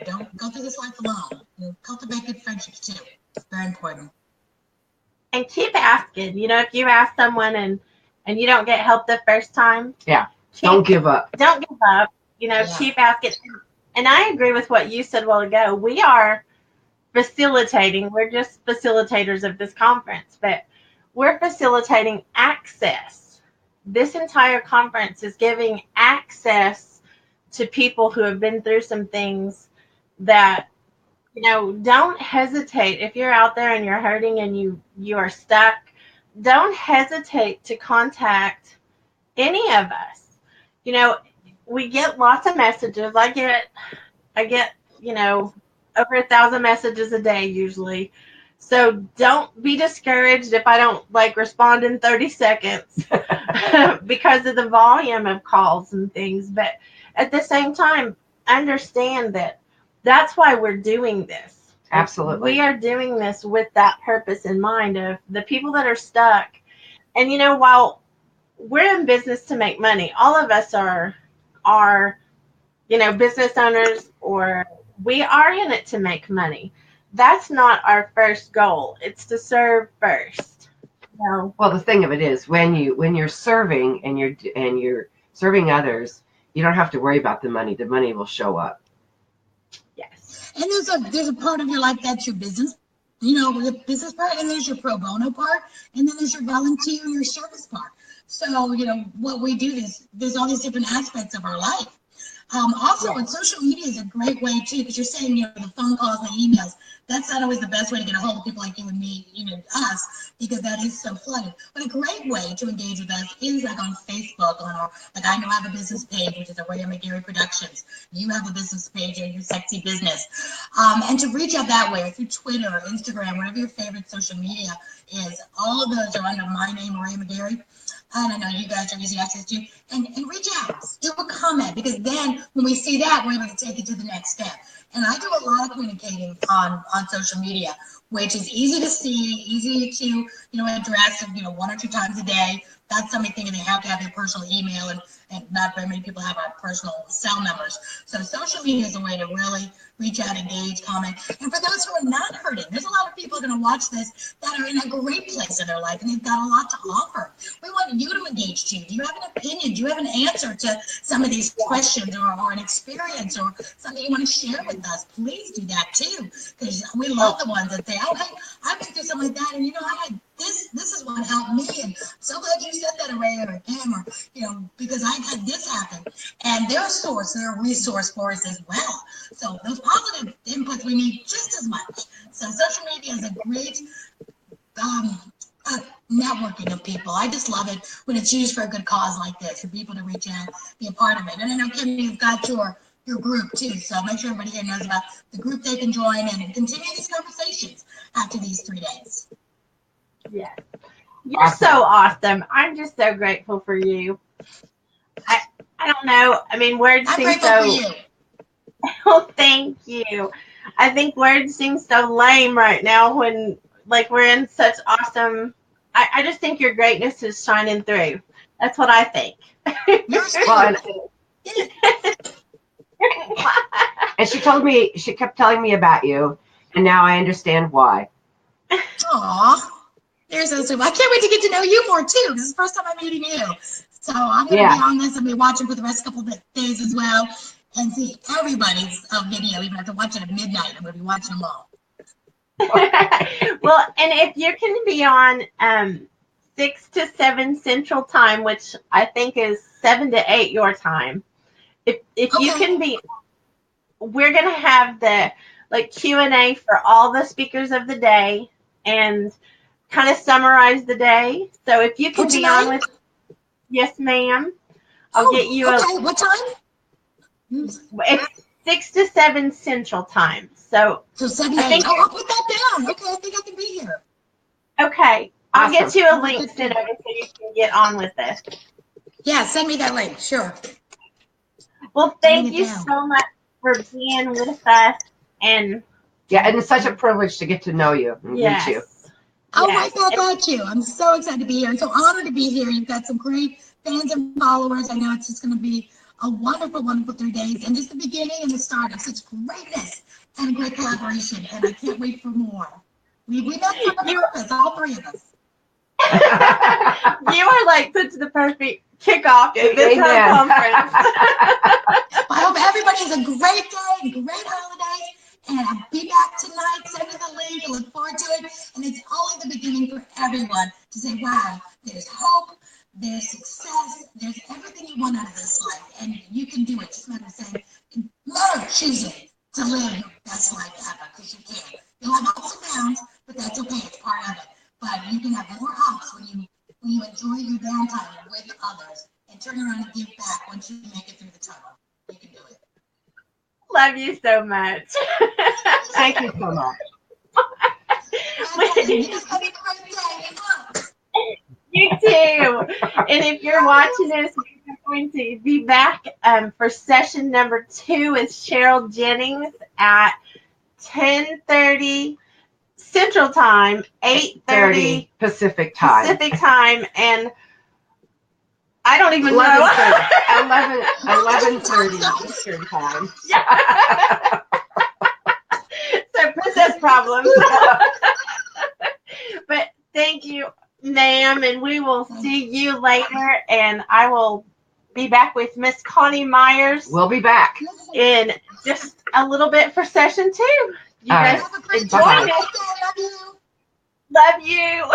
don't go through this life alone. Cultivate good friendships too. It's very important. And keep asking. If you ask someone and you don't get help the first time. Don't give up. Don't give up. Keep asking. And I agree with what you said a while ago. We are facilitating. We're just facilitators of this conference, but we're facilitating access. This entire conference is giving access to people who have been through some things that, don't hesitate. If you're out there and you're hurting and you are stuck, don't hesitate to contact any of us. you know, we get lots of messages. I get, you know, over 1,000 messages a day usually. So don't be discouraged if I don't like respond in 30 seconds because of the volume of calls and things. But at the same time, understand that that's why we're doing this. Absolutely. We are doing this with that purpose in mind of the people that are stuck. And, you know, while we're in business to make money, all of us are, you know, business owners, or we are in it to make money. That's not our first goal. It's to serve first. No. Well, the thing of it is, when you're serving and you're serving others, you don't have to worry about the money. The money will show up. Yes. And there's a part of your life that's your business, you know, the business part, and there's your pro bono part, and then there's your volunteer, your service part. So, you know, what we do is there's all these different aspects of our life. Also, with social media is a great way too, because you're saying, you know, the phone calls and the emails. That's not always the best way to get a hold of people like you and me, you know, us, because that is so flooded. But a great way to engage with us is like on Facebook, on our, like I know I have a business page, which is Aurea McGarry Productions. You have a business page, or your sexy business, and to reach out that way, or through Twitter or Instagram, whatever your favorite social media is. All of those are under my name, Aurea McGarry. And I know you guys are using access to, and reach out, do a comment, because then when we see that, we're able to take it to the next step. And I do a lot of communicating on social media, which is easy to see, easy to, you know, address, you know, 1 or 2 times a day. That's something thinking they have to have your personal email, and not very many people have our personal cell numbers. So social media is a way to really reach out, engage, comment. And for those who are not hurting, there's a lot of people going to watch this that are in a great place in their life, and they've got a lot to offer. We want you to engage too. Do you have an opinion? Do you have an answer to some of these questions, or an experience, or something you want to share with us? Please do that too, because we love the ones that say, oh, hey, I've been through something like that, and you know, I had this is what helped me, and so glad you said that, Aurea, or Pam, or, you know, because I had this happen. And they're a resource for us as well. So those positive inputs we need just as much. So social media is a great networking of people. I just love it when it's used for a good cause like this, for people to reach out, be a part of it. And I know, Kim, you've got your group too, so make sure everybody here knows about the group they can join and continue these conversations after these 3 days. Yes. You're so awesome. I'm just so grateful for you. I don't know. I mean, words I'm seem grateful so. for you. Oh, thank you. I think words seem so lame right now when, like, we're in such awesome. I just think your greatness is shining through. That's what I think. You're Well, and she kept telling me about you, and now I understand why. Aw, you're so sweet. I can't wait to get to know you more too. This is the first time I'm meeting you. So I'm going to be on this and be watching for the rest couple of days as well, and see everybody's video, even if I have to watch it at midnight. I'm going to be watching them all. Well, and if you can be on 6 to 7 Central Time, which I think is 7 to 8 your time, if you can be, we're going to have the Q&A for all the speakers of the day and kind of summarize the day. So if you can be on with, yes, ma'am, I'll get you what time? It's 6 to 7 Central Time. So 7 to 8. I'll put that down. Okay, I think I can be here. Okay. I'll get you a link sent over so you can get on with this. Yeah, send me that link. Sure. Well, thank you so much for being with us. And it's such a privilege to get to know you and meet you. Oh, right back at you. I'm so excited to be here. I'm so honored to be here. You've got some great fans and followers. I know it's just going to be a wonderful, wonderful 3 days, and just the beginning and the start of such greatness and a great collaboration. And I can't wait for more. We met for a purpose, all 3 of us. You are like such the perfect kickoff to this whole conference. I hope everybody has a great day, great holidays, and I'll be back tonight. Send me the link. I look forward to it. And it's only the beginning for everyone to say, wow, there's hope, there's success, there's everything you want out of this life, and you can do it. Just a matter of saying, matter of choosing to live your best life ever, because you can. You'll have ups and downs, but that's okay. It's part of it. But you can have more ups when you enjoy your downtime with others and turn around and give back once you make it through the tunnel. You can do it. Love you so much. Thank you so much. You too. And if you're watching this, we're going to be back for session number 2 with Cheryl Jennings at 10:30 Central Time, 8:30 Pacific Time. Pacific Time, and I don't even know. 11:30 Eastern Time. So princess problems. But thank you, ma'am, and we will see you later. And I will be back with Miss Coni Meyers. We'll be back In just a little bit for session 2. You guys enjoy it. Love you.